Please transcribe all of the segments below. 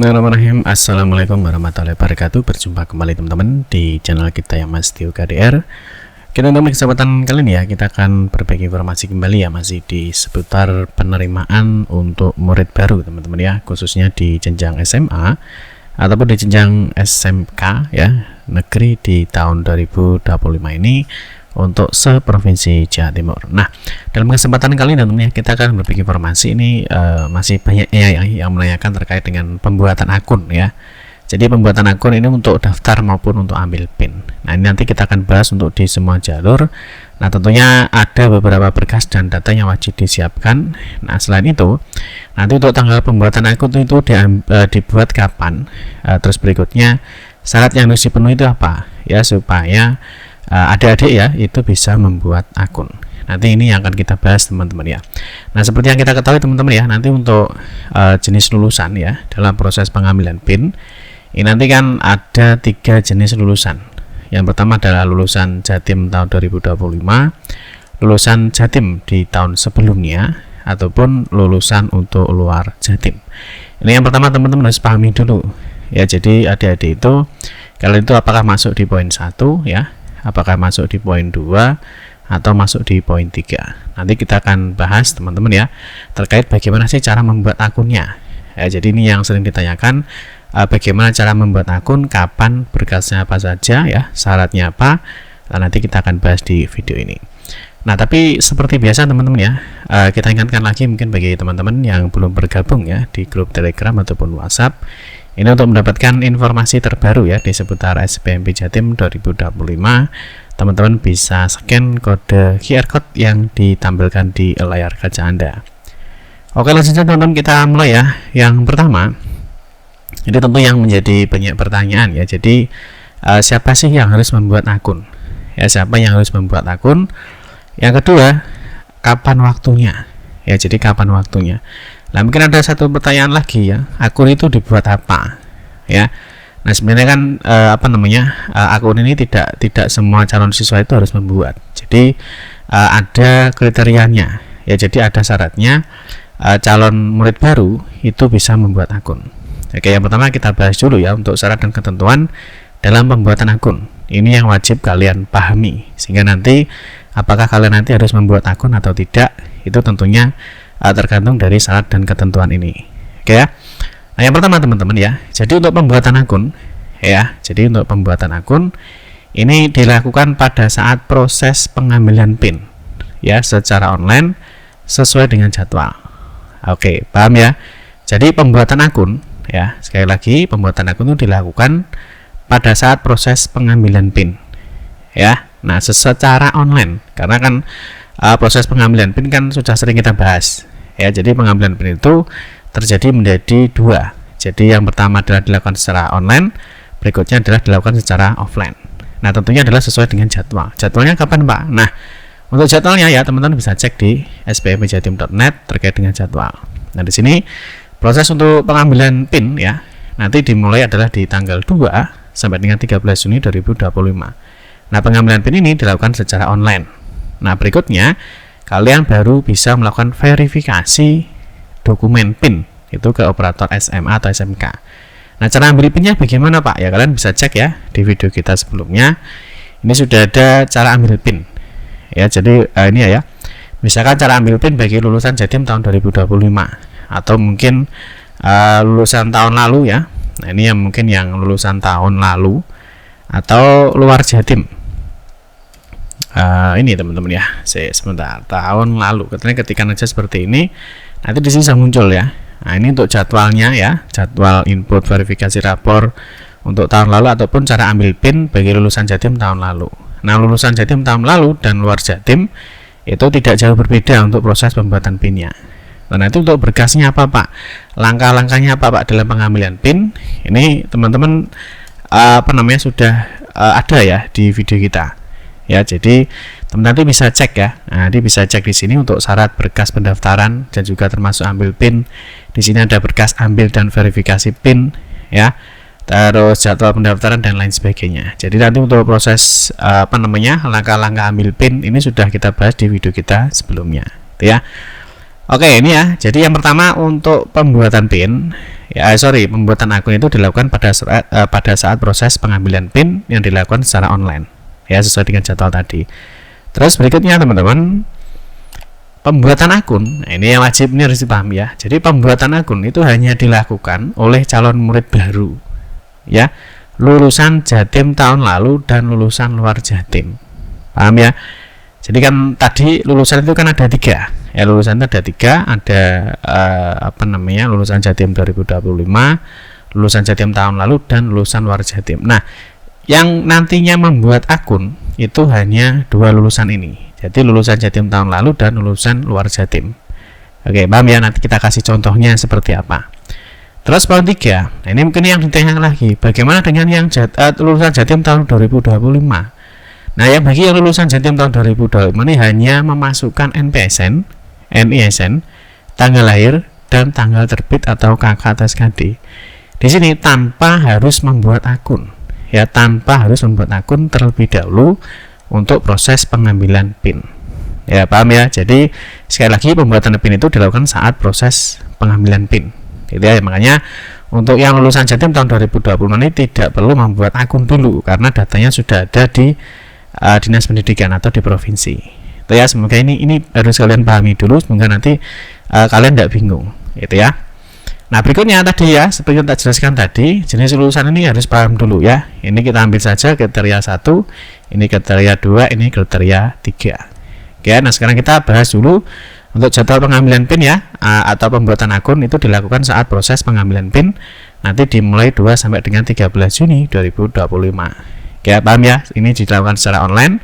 Bismillahirrahmanirrahim. Assalamualaikum warahmatullahi wabarakatuh. Berjumpa kembali teman-teman di channel kita yang Mas Tio KDR. Kita untuk kesempatan kali ini ya, kita akan berbagi informasi kembali ya, masih di seputar penerimaan untuk murid baru teman-teman ya, khususnya di jenjang SMA ataupun di jenjang SMK ya, negeri di tahun 2025 ini untuk seprovinsi Jawa Timur. Nah, dalam kesempatan kali ini tentunya kita akan berbagi informasi ini masih banyak yang menanyakan terkait dengan pembuatan akun ya. Jadi pembuatan akun ini untuk daftar maupun untuk ambil PIN. Nah, ini nanti kita akan bahas untuk di semua jalur. Nah, tentunya ada beberapa berkas dan data yang wajib disiapkan. Nah, selain itu, nanti untuk tanggal pembuatan akun itu dibuat kapan? Terus berikutnya syarat yang harus dipenuhi itu apa? Ya, supaya adik-adik ya itu bisa membuat akun. Nanti ini yang akan kita bahas teman-teman ya. Nah, seperti yang kita ketahui teman-teman ya, nanti untuk jenis lulusan ya dalam proses pengambilan PIN ini nanti kan ada 3 jenis lulusan. Yang pertama adalah lulusan Jatim tahun 2025, lulusan Jatim di tahun sebelumnya, ataupun lulusan untuk luar Jatim. Ini yang pertama teman-teman harus pahami dulu ya. Jadi adik-adik itu kalian itu apakah masuk di poin 1 ya, apakah masuk di poin 2 atau masuk di poin 3. Nanti kita akan bahas teman-teman ya terkait bagaimana sih cara membuat akunnya ya. Jadi ini yang sering ditanyakan, bagaimana cara membuat akun, kapan, berkasnya apa saja ya, syaratnya apa. Nah, nanti kita akan bahas di video ini. Nah, tapi seperti biasa teman-teman ya, kita ingatkan lagi mungkin bagi teman-teman yang belum bergabung ya di grup Telegram ataupun WhatsApp, ini untuk mendapatkan informasi terbaru ya di seputar SBMP Jatim 2025. Teman-teman bisa scan kode QR code yang ditampilkan di layar kaca Anda. Oke, langsung saja teman-teman, kita mulai ya. Yang pertama, ini tentu yang menjadi banyak pertanyaan ya. Jadi siapa sih yang harus membuat akun? Ya, siapa yang harus membuat akun? Yang kedua, kapan waktunya? Ya, jadi kapan waktunya? Nah, mungkin ada satu pertanyaan lagi ya, akun itu dibuat apa ya. Nah, sebenarnya kan akun ini tidak semua calon siswa itu harus membuat. Jadi ada kriterianya ya, jadi ada syaratnya. Calon murid baru itu bisa membuat akun. Oke, yang pertama kita bahas dulu ya untuk syarat dan ketentuan dalam pembuatan akun. Ini yang wajib kalian pahami, sehingga nanti apakah kalian nanti harus membuat akun atau tidak, itu tentunya tergantung dari syarat dan ketentuan ini. Oke ya. Nah, yang pertama teman-teman ya, jadi untuk pembuatan akun ya, jadi untuk pembuatan akun ini dilakukan pada saat proses pengambilan PIN ya secara online sesuai dengan jadwal. Oke, paham ya? Jadi pembuatan akun ya, sekali lagi pembuatan akun itu dilakukan pada saat proses pengambilan PIN ya. Nah, secara online, karena kan proses pengambilan PIN kan sudah sering kita bahas ya. Jadi pengambilan PIN itu terjadi menjadi 2. Jadi yang pertama adalah dilakukan secara online, berikutnya adalah dilakukan secara offline. Nah, tentunya adalah sesuai dengan jadwal. Jadwalnya kapan, Pak? Nah, untuk jadwalnya ya teman-teman bisa cek di sbmpjatim.net terkait dengan jadwal. Nah, di sini proses untuk pengambilan PIN ya nanti dimulai adalah di tanggal 2 sampai dengan 13 Juni 2025. Nah, pengambilan PIN ini dilakukan secara online. Nah, berikutnya kalian baru bisa melakukan verifikasi dokumen PIN itu ke operator SMA atau SMK. Nah, cara ambil PIN-nya bagaimana, Pak? Ya, kalian bisa cek ya di video kita sebelumnya. Ini sudah ada cara ambil PIN. Ya, jadi ini ya. Misalkan cara ambil PIN bagi lulusan Jatim tahun 2025 atau mungkin lulusan tahun lalu ya. Nah, ini yang mungkin yang lulusan tahun lalu atau luar Jatim. Ini teman-teman ya. Sebentar, tahun lalu. Katanya ketikkan aja seperti ini. Nanti di sini bisa muncul ya. Nah, ini untuk jadwalnya ya, jadwal input verifikasi rapor untuk tahun lalu ataupun cara ambil PIN bagi lulusan Jatim tahun lalu. Nah, lulusan Jatim tahun lalu dan luar Jatim itu tidak jauh berbeda untuk proses pembuatan PIN-nya. Nah, itu untuk berkasnya apa, Pak? Langkah-langkahnya apa, Pak, dalam pengambilan PIN? Ini teman-teman sudah ada ya di video kita. Ya, jadi teman-teman bisa cek ya. Nah, nanti bisa cek di sini untuk syarat berkas pendaftaran dan juga termasuk ambil PIN. Di sini ada berkas ambil dan verifikasi PIN ya. Terus jadwal pendaftaran dan lain sebagainya. Jadi nanti untuk proses langkah-langkah ambil PIN ini sudah kita bahas di video kita sebelumnya, ya. Oke, ini ya. Jadi yang pertama untuk pembuatan PIN, pembuatan akun itu dilakukan pada saat proses pengambilan PIN yang dilakukan secara online, ya, sesuai dengan jadwal tadi. Terus berikutnya teman-teman, pembuatan akun. Nah, ini yang wajib, ini harus dipahami ya. Jadi pembuatan akun itu hanya dilakukan oleh calon murid baru, ya, lulusan Jatim tahun lalu dan lulusan luar Jatim. Paham ya? Jadi kan tadi lulusan itu kan ada 3. Ya, lulusan itu ada 3, ada lulusan Jatim 2025, lulusan Jatim tahun lalu, dan lulusan luar Jatim. Nah, yang nantinya membuat akun itu hanya 2 lulusan ini. Jadi lulusan Jatim tahun lalu dan lulusan luar Jatim. Oke, paham ya? Nanti kita kasih contohnya seperti apa. Terus poin 3. Nah, ini mungkin yang ditanyakan lagi, bagaimana dengan yang lulusan Jatim tahun 2025? Nah, yang bagi yang lulusan Jatim tahun 2025 ini hanya memasukkan NPSN, NISN, tanggal lahir, dan tanggal terbit atau KK atas KD. Di sini tanpa harus membuat akun, ya, tanpa harus membuat akun terlebih dahulu untuk proses pengambilan PIN. Ya, paham ya? Jadi sekali lagi pembuatan PIN itu dilakukan saat proses pengambilan PIN. Gitu ya, makanya untuk yang lulusan Jatim tahun 2020 ini tidak perlu membuat akun dulu karena datanya sudah ada di Dinas Pendidikan atau di provinsi. Itu ya, semoga ini harus kalian pahami dulu, semoga nanti kalian tidak bingung, gitu ya. Nah, berikutnya tadi ya, seperti yang tak jelaskan tadi, jenis lulusan ini harus paham dulu ya. Ini kita ambil saja kriteria 1, ini kriteria 2, ini kriteria 3. Oke, nah sekarang kita bahas dulu untuk jadwal pengambilan PIN ya, atau pembuatan akun itu dilakukan saat proses pengambilan PIN nanti dimulai 2 sampai dengan 13 Juni 2025. Oke, paham ya? Ini dilakukan secara online.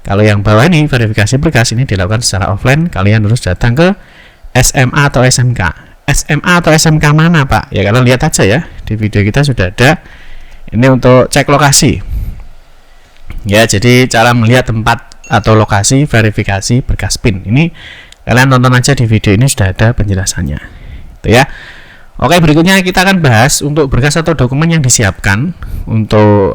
Kalau yang bawah ini verifikasi berkas ini dilakukan secara offline. Kalian harus datang ke SMA atau SMK. SMA atau SMK mana, Pak? Ya, kalian lihat aja ya. Di video kita sudah ada. Ini untuk cek lokasi. Ya, jadi cara melihat tempat atau lokasi verifikasi berkas PIN. Ini kalian tonton aja di video ini, sudah ada penjelasannya. Itu ya. Oke, berikutnya kita akan bahas untuk berkas atau dokumen yang disiapkan untuk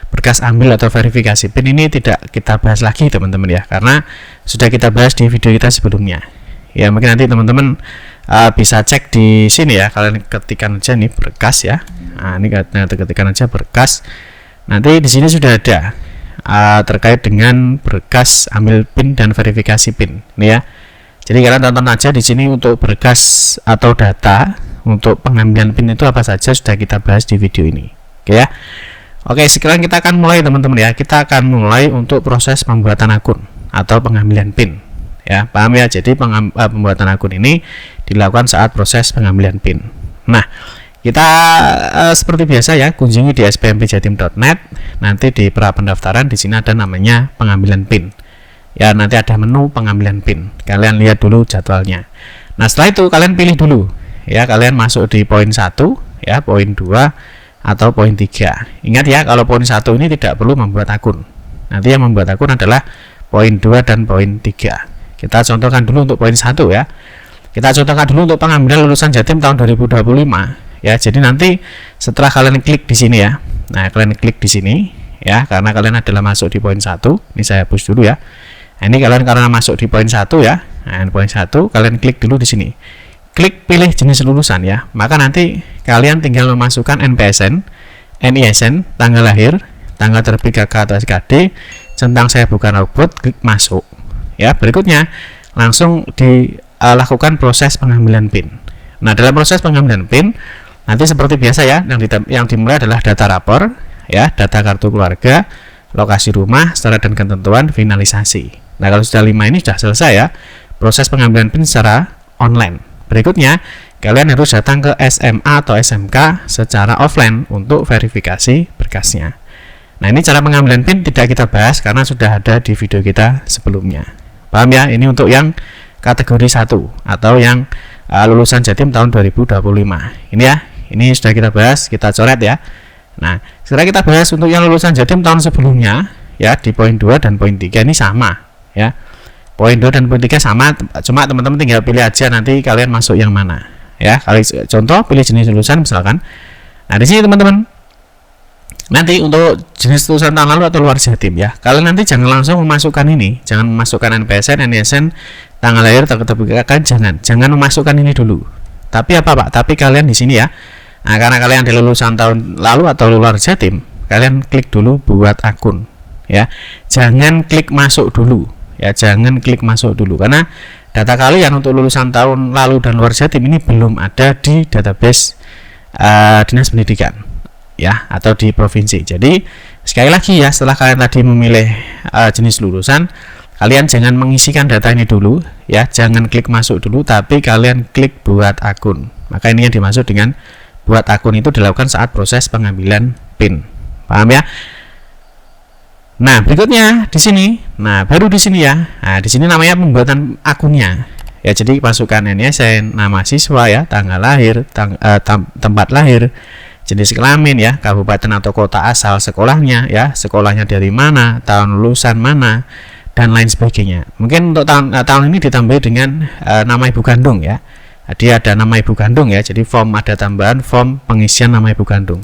berkas ambil atau verifikasi PIN. Ini tidak kita bahas lagi teman-teman ya, karena sudah kita bahas di video kita sebelumnya. Ya, mungkin nanti teman-teman bisa cek di sini ya, kalian ketikkan aja nih berkas ya. Nah, ini ketikkan aja berkas. Nanti di sini sudah ada terkait dengan berkas ambil PIN dan verifikasi PIN. Ini ya. Jadi kalian tonton aja di sini untuk berkas atau data untuk pengambilan PIN itu apa saja sudah kita bahas di video ini. Oke ya. Oke, sekarang kita akan mulai teman-teman ya. Kita akan mulai untuk proses pembuatan akun atau pengambilan PIN. Ya, paham ya? Jadi pembuatan akun ini dilakukan saat proses pengambilan PIN. Nah, kita seperti biasa ya, kunjungi di spmpjatim.net. Nanti di pra pendaftaran di sini ada namanya pengambilan PIN. Ya, nanti ada menu pengambilan PIN. Kalian lihat dulu jadwalnya. Nah, setelah itu kalian pilih dulu. Ya, kalian masuk di poin 1, ya, poin 2 atau poin 3. Ingat ya, kalau poin 1 ini tidak perlu membuat akun. Nanti yang membuat akun adalah poin 2 dan poin 3. Kita contohkan dulu untuk poin 1 ya. Kita contohkan dulu untuk pengambilan lulusan Jatim tahun 2025. Ya, jadi nanti setelah kalian klik di sini ya. Nah, kalian klik di sini ya, karena kalian adalah masuk di poin 1. Ini saya hapus dulu ya. Nah, ini kalian karena masuk di poin 1 ya. Nah, poin 1 kalian klik dulu di sini. Klik pilih jenis lulusan ya. Maka nanti kalian tinggal memasukkan NPSN, NISN, tanggal lahir, tanggal terbit KK atau SKD, centang saya bukan robot, klik masuk. Ya, berikutnya langsung dilakukan proses pengambilan PIN. Nah, dalam proses pengambilan PIN nanti seperti biasa ya, yang dimulai adalah data rapor ya, data kartu keluarga, lokasi rumah, syarat dan ketentuan, finalisasi. Nah, kalau sudah 5 ini sudah selesai ya, proses pengambilan PIN secara online. Berikutnya, kalian harus datang ke SMA atau SMK secara offline untuk verifikasi berkasnya. Nah, ini cara pengambilan PIN tidak kita bahas karena sudah ada di video kita sebelumnya. Paham ya? Ini untuk yang kategori 1 atau yang lulusan Jatim tahun 2025. Ini ya, ini sudah kita bahas, kita coret ya. Nah, sekarang kita bahas untuk yang lulusan Jatim tahun sebelumnya ya, di poin 2 dan poin 3 ini sama ya. Poin 2 dan poin 3 sama, cuma teman-teman tinggal pilih aja nanti kalian masuk yang mana ya. Kali contoh pilih jenis lulusan misalkan. Nah, di sini teman-teman nanti untuk jenis lulusan tahun lalu atau luar Jatim ya, kalian nanti jangan langsung memasukkan ini, jangan memasukkan NPSN, NISN, tanggal lahir, tanggal terbit kakak, jangan memasukkan ini dulu. Tapi apa Pak? Tapi kalian di sini ya. Nah, karena kalian di lulusan tahun lalu atau luar Jatim, kalian klik dulu buat akun ya. Jangan klik masuk dulu ya, jangan klik masuk dulu karena data kalian untuk lulusan tahun lalu dan luar Jatim ini belum ada di database Dinas Pendidikan ya, atau di provinsi. Jadi sekali lagi ya, setelah kalian tadi memilih jenis lulusan, kalian jangan mengisikan data ini dulu ya, jangan klik masuk dulu, tapi kalian klik buat akun. Maka ini yang dimaksud dengan buat akun itu dilakukan saat proses pengambilan PIN. Paham ya? Nah, berikutnya di sini. Nah, baru di sini ya. Nah, di sini namanya pembuatan akunnya. Ya, jadi masukkan NISN, nama siswa ya, tanggal lahir, tempat lahir, jenis kelamin ya, kabupaten atau kota asal sekolahnya ya, sekolahnya dari mana, tahun lulusan mana, dan lain sebagainya. Mungkin untuk tahun ini ditambah dengan nama ibu kandung ya. Dia ada nama ibu kandung ya, jadi ada tambahan form pengisian nama ibu kandung.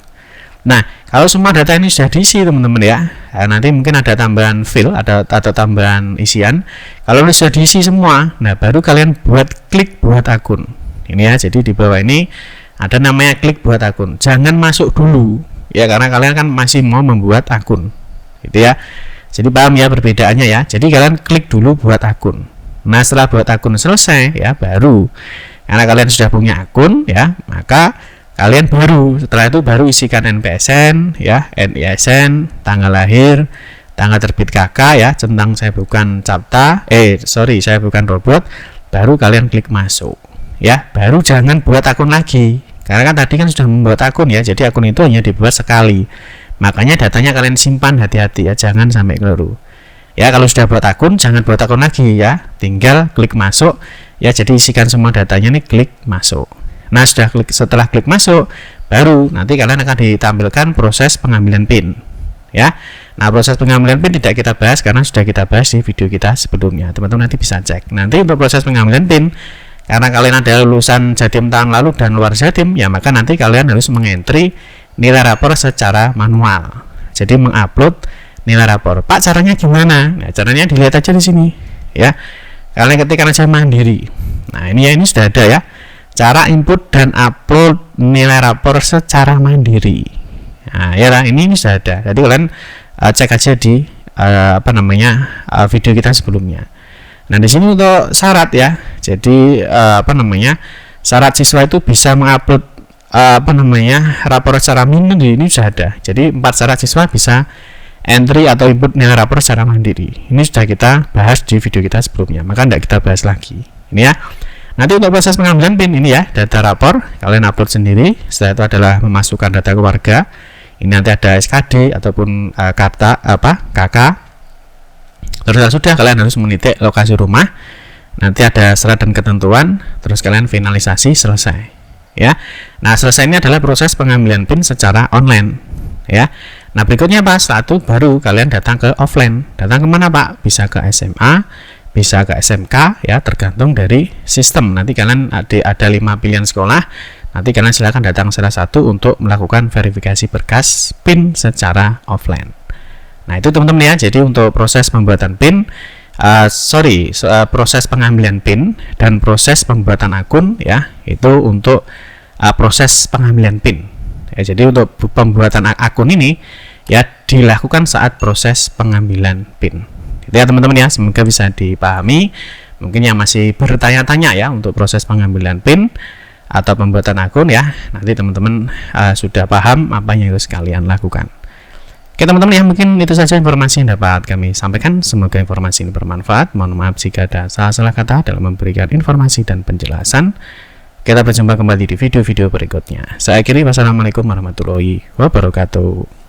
Nah, kalau semua data ini sudah diisi teman-teman ya, nanti mungkin ada tambahan fill, atau tambahan isian. Kalau sudah diisi semua, nah baru kalian klik buat akun. Ini ya, jadi di bawah ini ada namanya klik buat akun. Jangan masuk dulu ya, karena kalian kan masih mau membuat akun, gitu ya. Jadi paham ya perbedaannya ya. Jadi kalian klik dulu buat akun. Nah, setelah buat akun selesai ya, baru karena kalian sudah punya akun ya, maka kalian setelah itu baru isikan NPSN ya, NISN, tanggal lahir, tanggal terbit KK ya, centang saya bukan Capta, saya bukan robot, baru kalian klik masuk ya. Baru jangan buat akun lagi, karena kan tadi kan sudah membuat akun ya, jadi akun itu hanya dibuat sekali, makanya datanya kalian simpan, hati-hati ya, jangan sampai keliru ya. Kalau sudah buat akun, jangan buat akun lagi ya, tinggal klik masuk ya. Jadi isikan semua datanya nih, klik masuk. Nah, setelah klik masuk, baru nanti kalian akan ditampilkan proses pengambilan PIN ya. Nah, proses pengambilan PIN tidak kita bahas karena sudah kita bahas di video kita sebelumnya. Teman-teman nanti bisa cek. Nanti untuk proses pengambilan PIN, karena kalian ada lulusan Jatim tahun lalu dan luar Jatim ya, maka nanti kalian harus mengentri nilai rapor secara manual. Jadi mengupload nilai rapor. Pak, caranya gimana? Nah, caranya dilihat aja di sini ya. Kalian ketikkan aja mandiri. Nah, ini sudah ada ya. Cara input dan upload nilai rapor secara mandiri. Nah, ya ini sudah ada. Jadi kalian cek aja di video kita sebelumnya. Nah, di sini untuk syarat ya. Jadi syarat siswa itu bisa mengupload rapor secara mandiri, ini sudah ada. Jadi 4 syarat siswa bisa entry atau input nilai rapor secara mandiri. Ini sudah kita bahas di video kita sebelumnya, maka tidak kita bahas lagi. Ini ya. Nanti untuk proses pengambilan PIN ini ya, data rapor kalian upload sendiri. Setelah itu adalah memasukkan data keluarga. Ini nanti ada SKD ataupun KK. Terus sudah kalian harus menitik lokasi rumah. Nanti ada syarat dan ketentuan. Terus kalian finalisasi, selesai. Ya. Nah, selesai ini adalah proses pengambilan PIN secara online. Ya. Nah, berikutnya apa? Setelah itu baru kalian datang ke offline. Datang kemana Pak? Bisa ke SMA, bisa ke SMK ya, tergantung dari sistem. Nanti kalian ada 5 pilihan sekolah. Nanti kalian silakan datang salah satu untuk melakukan verifikasi berkas PIN secara offline. Nah, itu teman-teman ya. Jadi untuk proses pembuatan PIN, proses pengambilan PIN dan proses pembuatan akun ya, itu untuk proses pengambilan PIN. Ya, jadi untuk pembuatan akun ini ya dilakukan saat proses pengambilan PIN. Itu ya teman-teman ya, semoga bisa dipahami. Mungkin yang masih bertanya-tanya ya untuk proses pengambilan PIN atau pembuatan akun ya, nanti teman-teman sudah paham apa yang harus kalian lakukan. Oke teman-teman ya, mungkin itu saja informasi yang dapat kami sampaikan. Semoga informasi ini bermanfaat. Mohon maaf jika ada salah-salah kata dalam memberikan informasi dan penjelasan. Kita berjumpa kembali di video-video berikutnya. Saya akhiri, wassalamualaikum warahmatullahi wabarakatuh.